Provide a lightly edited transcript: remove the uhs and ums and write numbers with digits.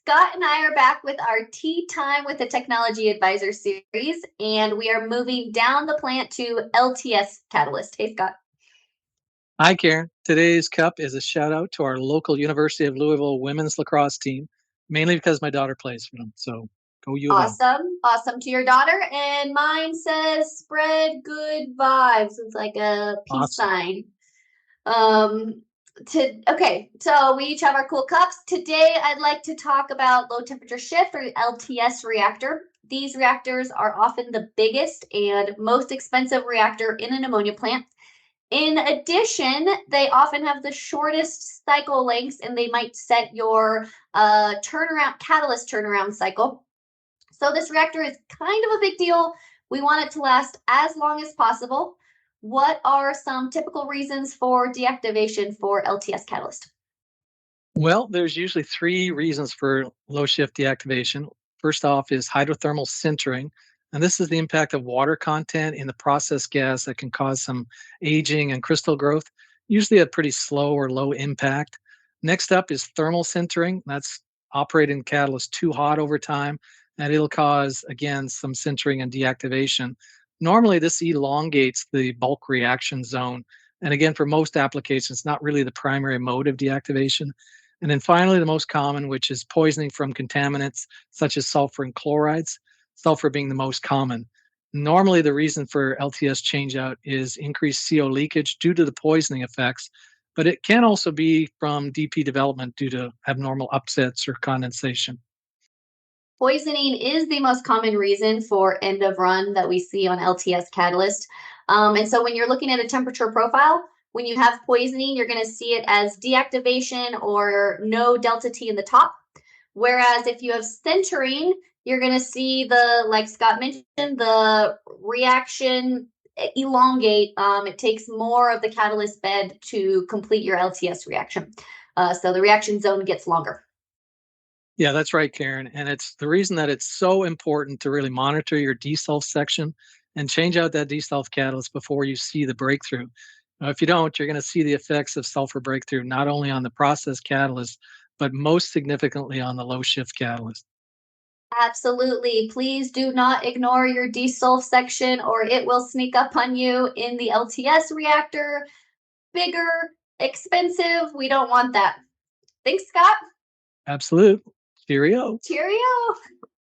Scott and I are back with our Tea Time with the Technology Advisor series, and we are moving down the plant to LTS Catalyst. Hey, Scott. Hi, Karen. Today's cup is a shout out to our local University of Louisville women's lacrosse team, mainly because my daughter plays for them. So go U of L. Awesome. Awesome to your daughter. And mine says spread good vibes. It's like a peace Awesome. sign. Um, okay, so we each have our cool cups. Today, I'd like to talk about low temperature shift or LTS reactor. These reactors are often the biggest and most expensive reactor in an ammonia plant. In addition, they often have the shortest cycle lengths and they might set your catalyst turnaround cycle. So this reactor is kind of a big deal. We want it to last as long as possible. What are some typical reasons for deactivation for LTS catalyst? Well, there's usually three reasons for low shift deactivation. First off is hydrothermal sintering, and this is the impact of water content in the process gas that can cause some aging and crystal growth, usually a pretty slow or low impact. Next up is thermal sintering. That's operating the catalyst too hot over time, and it'll cause, again, some sintering and deactivation. Normally, this elongates the bulk reaction zone. And again, for most applications, it's not really the primary mode of deactivation. And then finally, the most common, which is poisoning from contaminants such as sulfur and chlorides, sulfur being the most common. Normally, the reason for LTS changeout is increased CO leakage due to the poisoning effects, but it can also be from DP development due to abnormal upsets or condensation. Poisoning is the most common reason for end of run that we see on LTS catalyst. And so when you're looking at a temperature profile, when you have poisoning, you're going to see it as deactivation or no delta T in the top. Whereas if you have sintering, you're going to see like Scott mentioned, the reaction elongate. It takes more of the catalyst bed to complete your LTS reaction. So the reaction zone gets longer. Yeah, that's right, Karen. And it's the reason that it's so important to really monitor your desulf section and change out that desulf catalyst before you see the breakthrough. If you don't, you're going to see the effects of sulfur breakthrough not only on the process catalyst, but most significantly on the low shift catalyst. Absolutely. Please do not ignore your desulf section or it will sneak up on you in the LTS reactor. Bigger, expensive. We don't want that. Thanks, Scott. Absolute. Cheerio. Cheerio.